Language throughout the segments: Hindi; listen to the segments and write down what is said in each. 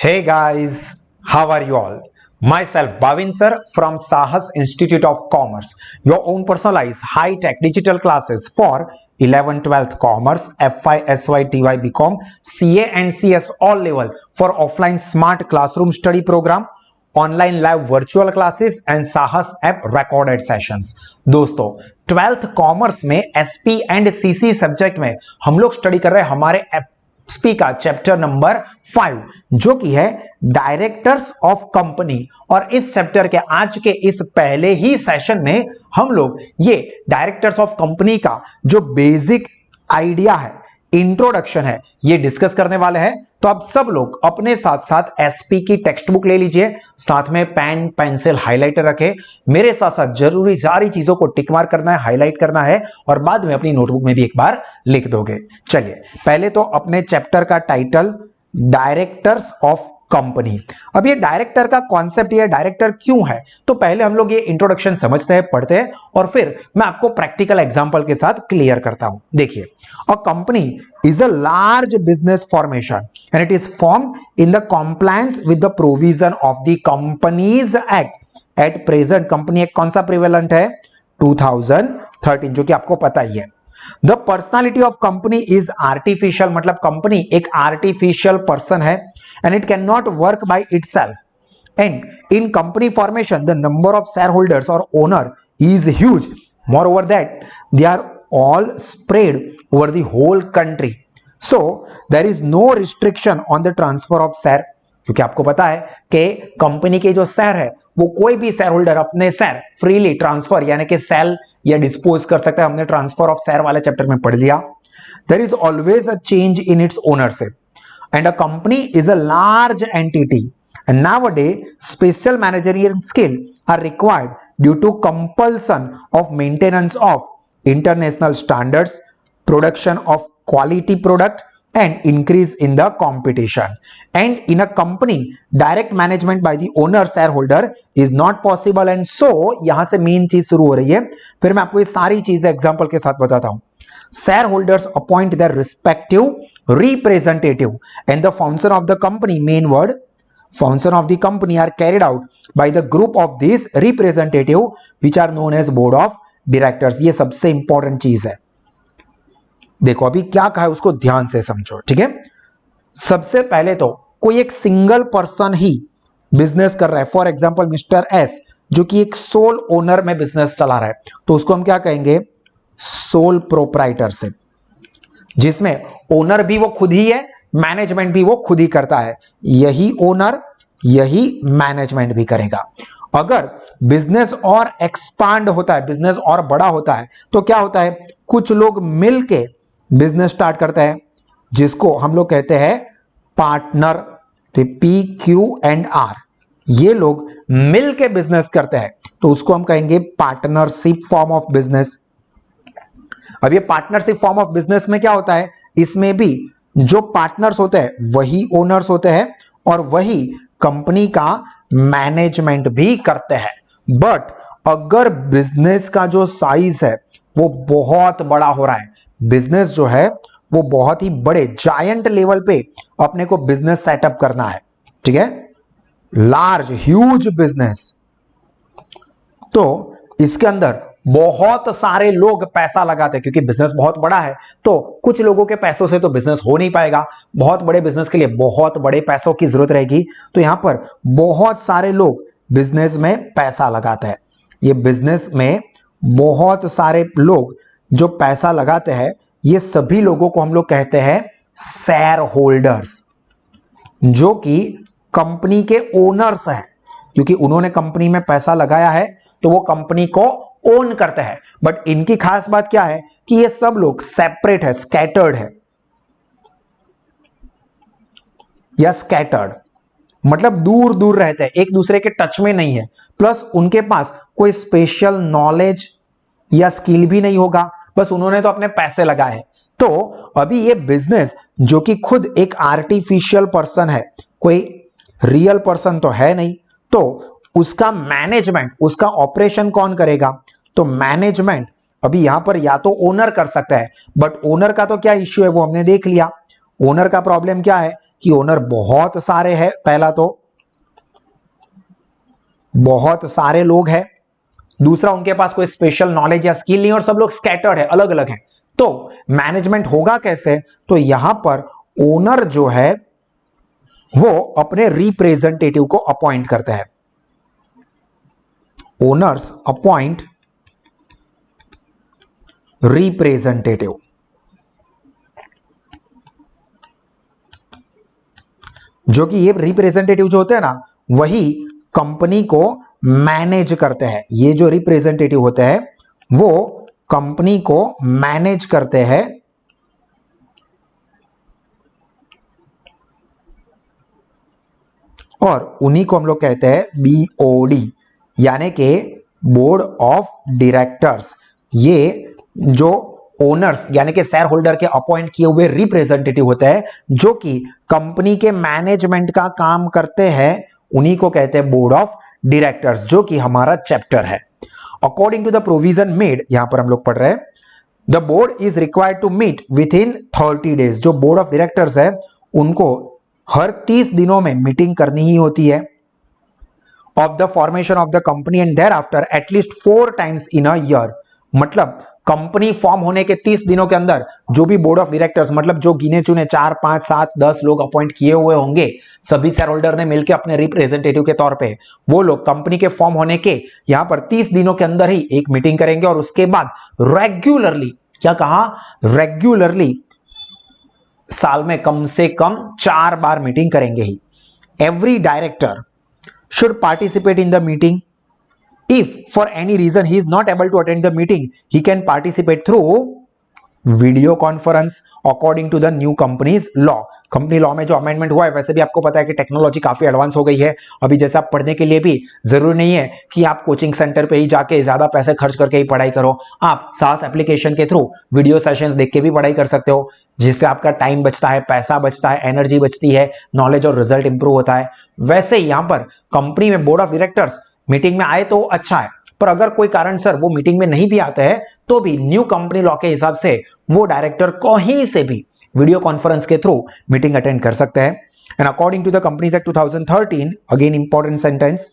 Hey guys, how are you all? Myself Bhavin sir from Sahas Institute of Commerce, your own personalized high-tech digital classes for 11th 12th Commerce, FY, SY, TY, BCom, CA and CS all level for offline smart classroom study program, online live virtual classes and साहस ऐप रिकॉर्डेड सेशंस। दोस्तों 12th कॉमर्स में एसपी एंड सीसी सब्जेक्ट में हम लोग स्टडी कर रहे हैं हमारे एसपी का चैप्टर नंबर 5 जो कि है डायरेक्टर्स ऑफ कंपनी। और इस चैप्टर के आज के इस पहले ही सेशन में हम लोग ये डायरेक्टर्स ऑफ कंपनी का जो बेसिक आइडिया है, इंट्रोडक्शन है, ये डिस्कस करने वाले हैं। तो आप सब लोग अपने साथ साथ एसपी की टेक्स्ट बुक ले लीजिए, साथ में पेन पेंसिल हाइलाइटर रखें। मेरे साथ साथ जरूरी सारी चीजों को टिक मार्क करना है, हाईलाइट करना है और बाद में अपनी नोटबुक में भी एक बार लिख दोगे। चलिए पहले तो अपने चैप्टर का टाइटल डायरेक्टर्स ऑफ कंपनी। अब ये डायरेक्टर का कॉन्सेप्ट, ये डायरेक्टर क्यों है, तो पहले हम लोग ये इंट्रोडक्शन समझते हैं, पढ़ते हैं और फिर मैं आपको प्रैक्टिकल एग्जांपल के साथ क्लियर करता हूं। देखिए, अ company is a large business formation and it is form in the compliance with the provision of the companies act. At present company act कौन सा प्रिवेलेंट है? 2013, जो कि आपको पता ही है। The personality of company is artificial, मतलब कंपनी एक आर्टिफिशियल पर्सन है and it can not work by itself and in company formation the number of shareholders और owner is huge. Moreover that they are all spread over the whole country, so there is no restriction on the transfer of share. क्योंकि आपको पता है कि कंपनी के जो शेयर है वो कोई भी शेयर होल्डर अपने शेयर फ्रीली ट्रांसफर यानी कि सेल या डिस्पोज कर सकता है। हमने ट्रांसफर ऑफ शेयर वाले चैप्टर में पढ़ लिया। There is always a change in its ownership and a company is a large entity and nowadays special managerial skill are required due to compulsion of maintenance of international standards, production of quality product and increase in the competition. And in a company direct management by the owner shareholder is not possible and so यहां से मेन चीज शुरू हो रही है। फिर मैं आपको ये सारी चीजें एग्जांपल के साथ बताता हूं। Shareholders appoint their respective representative and the function of the company, main word function of the company are carried out by the group of these representative which are known as board of directors। ये सबसे इंपॉर्टेंट चीज है। देखो अभी क्या कहा है उसको ध्यान से समझो, ठीक है। सबसे पहले तो कोई एक सिंगल पर्सन ही बिजनेस कर रहा है, फॉर एग्जांपल मिस्टर एस जो कि एक सोल ओनर में बिजनेस चला रहा है, तो उसको हम क्या कहेंगे? सोल प्रोप्राइटरशिप, जिसमें ओनर भी वो खुद ही है, मैनेजमेंट भी वो खुद ही करता है। यही ओनर यही मैनेजमेंट भी करेगा। अगर बिजनेस और एक्सपांड होता है, बिजनेस और बड़ा होता है, तो क्या होता है? कुछ लोग मिलके बिजनेस स्टार्ट करते हैं जिसको हम लोग कहते हैं पार्टनर। तो PQ&R, ये लोग मिलके बिजनेस करते हैं तो उसको हम कहेंगे पार्टनरशिप फॉर्म ऑफ बिजनेस। अब ये पार्टनरशिप फॉर्म ऑफ बिजनेस में क्या होता है? इसमें भी जो पार्टनर्स होते हैं वही ओनर्स होते हैं और वही कंपनी का मैनेजमेंट भी करते हैं। बट अगर बिजनेस का जो साइज है वो बहुत बड़ा हो रहा है, बिजनेस जो है वो बहुत ही बड़े जायंट लेवल पे अपने को बिजनेस सेटअप करना है, ठीक है, लार्ज ह्यूज बिजनेस, तो इसके अंदर बहुत सारे लोग पैसा लगाते हैं। क्योंकि बिजनेस बहुत बड़ा है तो कुछ लोगों के पैसों से तो बिजनेस हो नहीं पाएगा। बहुत बड़े बिजनेस के लिए बहुत बड़े पैसों की जरूरत रहेगी, तो यहां पर बहुत सारे लोग बिजनेस में पैसा लगाते हैं। ये बिजनेस में बहुत सारे लोग जो पैसा लगाते हैं, ये सभी लोगों को हम लोग कहते हैं शेयर होल्डर्स, जो कि कंपनी के ओनर्स हैं। क्योंकि उन्होंने कंपनी में पैसा लगाया है तो वो कंपनी को ओन करते हैं। बट इनकी खास बात क्या है कि ये सब लोग सेपरेट है, स्कैटर्ड है, या स्कैटर्ड मतलब दूर दूर रहते हैं, एक दूसरे के टच में नहीं है। प्लस उनके पास कोई स्पेशल नॉलेज या स्किल भी नहीं होगा, बस उन्होंने तो अपने पैसे लगाए हैं। तो अभी ये बिजनेस जो कि खुद एक आर्टिफिशियल पर्सन है, कोई रियल पर्सन तो है नहीं, तो उसका मैनेजमेंट, उसका ऑपरेशन कौन करेगा? तो मैनेजमेंट अभी यहां पर या तो ओनर कर सकता है, बट ओनर का तो क्या इश्यू है वो हमने देख लिया। ओनर का प्रॉब्लम क्या है कि ओनर बहुत सारे हैं, पहला तो बहुत सारे लोग हैं, दूसरा उनके पास कोई स्पेशल नॉलेज या स्किल नहीं और सब लोग स्कैटर्ड है, अलग अलग है। तो मैनेजमेंट होगा कैसे? तो यहां पर ओनर जो है वो अपने रिप्रेजेंटेटिव को अपॉइंट करते हैं। ओनर्स अपॉइंट रिप्रेजेंटेटिव, जो कि ये रिप्रेजेंटेटिव जो होते हैं ना, वही कंपनी को मैनेज करते हैं। ये जो रिप्रेजेंटेटिव होते हैं वो कंपनी को मैनेज करते हैं और उन्हीं को हम लोग कहते हैं BOD, यानी कि बोर्ड ऑफ डायरेक्टर्स। ये जो ओनर्स यानी कि शेयर होल्डर के अपॉइंट किए हुए रिप्रेजेंटेटिव होते हैं जो कि कंपनी के मैनेजमेंट का काम करते हैं, उन्हीं को कहते हैं बोर्ड ऑफ डायरेक्टर्स, जो कि हमारा चैप्टर है। According to the provision made, यहां पर हम लोग पढ़ रहे हैं, the board is required to meet within 30 days. जो बोर्ड ऑफ डायरेक्टर्स है उनको हर 30 दिनों में मीटिंग करनी ही होती है। Of the formation of the company and thereafter at least 4 times in a year. मतलब कंपनी फॉर्म होने के 30 दिनों के अंदर जो भी बोर्ड ऑफ डायरेक्टर्स, मतलब जो गिने चुने 4, 5, 7, 10 लोग अपॉइंट किए हुए होंगे, सभी शेयर होल्डर ने मिलकर अपने रिप्रेजेंटेटिव के तौर पे, वो लोग कंपनी के फॉर्म होने के यहां पर 30 दिनों के अंदर ही एक मीटिंग करेंगे और उसके बाद रेगुलरली, क्या कहा, रेगुलरली साल में कम से कम 4 बार मीटिंग करेंगे ही। Every director should participate in the meeting. If for any reason he is not able to attend the meeting, he can participate through video conference according to the new companies law. Company law में जो अमेंडमेंट हुआ है, वैसे भी आपको पता है कि टेक्नोलॉजी काफी एडवांस हो गई है। अभी जैसे आप पढ़ने के लिए भी जरूरी नहीं है कि आप कोचिंग सेंटर पे ही जाके ज्यादा पैसे खर्च करके ही पढ़ाई करो। आप सास एप्लीकेशन के थ्रू वीडियो सेशंस देख के भी पढ़ाई कर सकते हो, जिससे आपका टाइम बचता है, पैसा बचता है, एनर्जी बचती है, नॉलेज और रिजल्ट इंप्रूव होता है। वैसे ही यहां पर कंपनी में बोर्ड ऑफ डायरेक्टर्स मीटिंग में आए तो अच्छा है, पर अगर कोई कारण सर वो मीटिंग में नहीं भी आते हैं तो भी न्यू कंपनी लॉ के हिसाब से वो डायरेक्टर कहीं से भी वीडियो कॉन्फ्रेंस के थ्रू मीटिंग अटेंड कर सकते हैं। And according to the companies act 2013, again important sentence,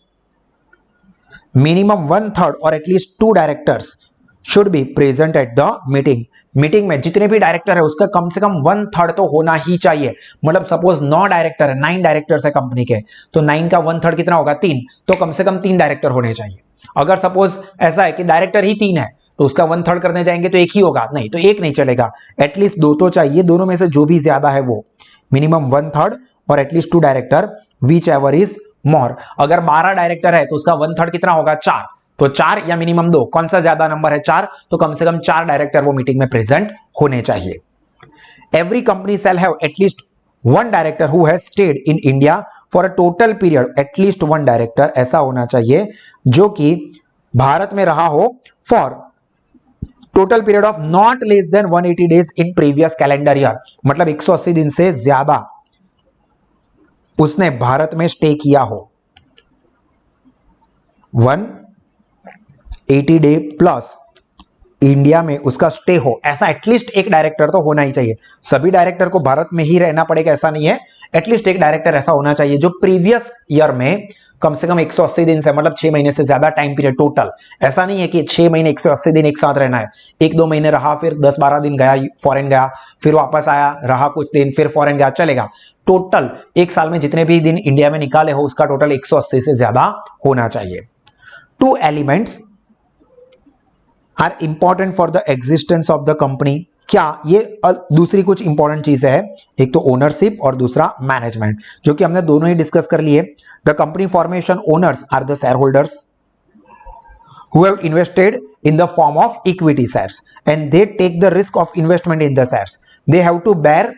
minimum 1/3 और at least 2 directors should be present at the meeting. Meeting में जितने भी डायरेक्टर है उसका कम से कम 1/3 तो होना ही चाहिए। मतलब सपोज 9 डायरेक्टर है, 9 डायरेक्टर्स है कंपनी के, तो 9 का 1/3 कितना होगा, 3, तो कम से कम 3 डायरेक्टर होने चाहिए। अगर सपोज ऐसा है कि डायरेक्टर ही 3 है तो उसका 1/3 करने जाएंगे तो एक ही होगा, नहीं तो एक नहीं चलेगा, एटलीस्ट 2 तो चाहिए, दोनों में से जो भी ज्यादा है वो, मिनिमम 1/3 और at least 2 director, which ever is more. अगर 12 डायरेक्टर है तो उसका 1/3 कितना होगा, 4, तो 4 या मिनिमम 2, कौन सा ज्यादा नंबर है, 4, तो कम से कम 4 डायरेक्टर वो मीटिंग में प्रेजेंट होने चाहिए। Every company shall have at least 1 director who has stayed in India for a total period, at least 1 director ऐसा होना चाहिए जो कि भारत में रहा हो for total period of not less than 180 days in previous calendar year. मतलब 180 दिन से ज्यादा उसने भारत में स्टे किया हो, 180 डे प्लस इंडिया में उसका स्टे हो, ऐसा एटलीस्ट एक डायरेक्टर तो होना ही चाहिए। सभी डायरेक्टर को भारत में ही रहना पड़ेगा ऐसा नहीं है, एटलीस्ट एक डायरेक्टर ऐसा होना चाहिए जो प्रीवियस ईयर में कम से कम 180 दिन से, मतलब 6 महीने से ज्यादा टाइम पीरियड टोटल। ऐसा नहीं है कि 6 महीने 180 दिन एक साथ रहना है, 1-2 महीने रहा, फिर 10-12 दिन गया फॉरेन गया, फिर वापस आया, रहा कुछ दिन, फिर फॉरेन गया, चलेगा। टोटल एक साल में जितने भी दिन इंडिया में निकाले हो उसका टोटल 180 से ज्यादा होना चाहिए। 2 elements are important for the existence of the company. क्या ये दूसरी कुछ इंपॉर्टेंट चीज है, एक तो ओनरशिप और दूसरा मैनेजमेंट, जो कि हमने दोनों ही डिस्कस कर लिए। The company formation owners are the share holders who have invested in the form of equity shares and they take the risk of investment in the shares. They have to bear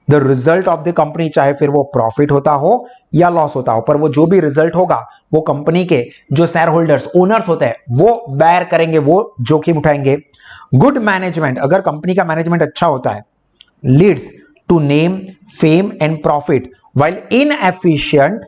the result of the company, चाहे फिर वो प्रॉफिट होता हो या लॉस होता हो, पर वो जो भी रिजल्ट होगा वो कंपनी के जो शेयर होल्डर्स ओनर्स होते हैं वो बेयर करेंगे, वो जोखिम उठाएंगे। गुड मैनेजमेंट, अगर कंपनी का मैनेजमेंट अच्छा होता है, leads to name, fame and profit, while inefficient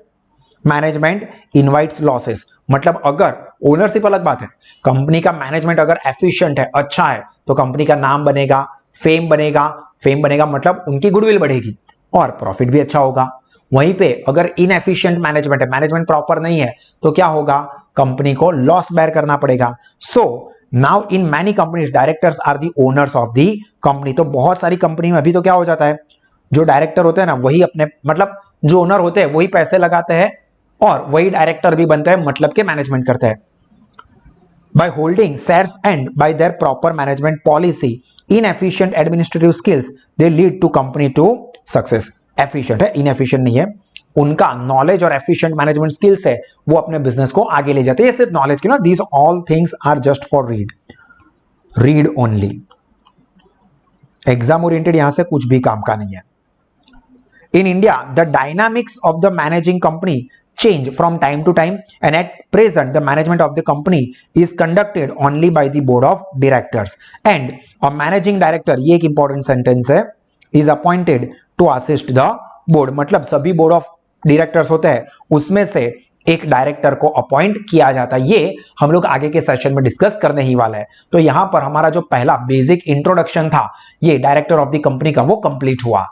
management invites losses. मतलब अगर ओनरशिप अलग बात है, कंपनी का मैनेजमेंट अगर एफिशिएंट है, अच्छा है, तो कंपनी का नाम बनेगा, फेम बनेगा, फेम बनेगा मतलब उनकी गुडविल बढ़ेगी और प्रॉफिट भी अच्छा होगा। वहीं पे अगर इनएफिशिएंट मैनेजमेंट है, मैनेजमेंट प्रॉपर नहीं है, तो क्या होगा, कंपनी को लॉस बेयर करना पड़ेगा। So now in many companies directors are the owners of the company. तो बहुत सारी कंपनी में अभी तो क्या हो जाता है, जो डायरेक्टर होते हैं ना वही अपने मतलब जो ओनर होते हैं वही पैसे लगाते हैं और वही डायरेक्टर भी बनते हैं, मतलब के मैनेजमेंट करते हैं। By holding shares and by their proper management policy, inefficient administrative skills, they lead to company to success. Efficient है, inefficient नहीं है। उनका नॉलेज और एफिशिएंट मैनेजमेंट स्किल्स है, वो अपने बिजनेस को आगे ले जाते हैं। ये सिर्फ नॉलेज की ना, these all things are just for read only. Exam oriented यहां से कुछ भी काम का नहीं है। In India, the dynamics of the managing company change from time to time, and at present the management of the company is conducted only by the board of directors, and a managing director, ये एक important sentence है, is appointed to assist the board। मतलब सभी board of directors होते हैं, उसमें से एक डायरेक्टर को अपॉइंट किया जाता है। ये हम लोग आगे के सेशन में डिस्कस करने ही वाला है। तो यहां पर हमारा जो पहला बेसिक इंट्रोडक्शन था ये डायरेक्टर ऑफ द कंपनी का, वो कंप्लीट हुआ।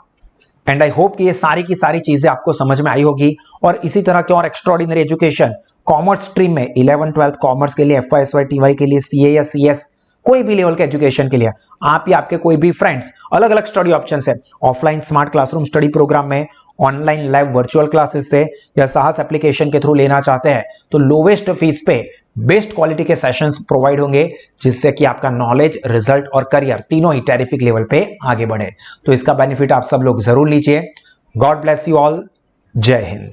एंड आई होप कि ये सारी की सारी चीजें आपको समझ में आई होगी। और इसी तरह के और एक्स्ट्राऑर्डिनरी एजुकेशन कॉमर्स स्ट्रीम में 11 12 कॉमर्स के लिए, FY TY के लिए, CA या CS कोई भी लेवल के एजुकेशन के लिए आप या आपके कोई भी फ्रेंड्स, अलग अलग स्टडी ऑप्शंस है। Offline smart classroom study program में, ऑनलाइन लाइव वर्चुअल क्लासेस से, या साहस एप्लीकेशन के थ्रू लेना चाहते हैं तो लोवेस्ट फीस पे बेस्ट क्वालिटी के सेशंस प्रोवाइड होंगे, जिससे कि आपका नॉलेज, रिजल्ट और करियर तीनों ही टेरिफिक लेवल पे आगे बढ़े। तो इसका बेनिफिट आप सब लोग जरूर लीजिए। God bless you all. जय हिंद।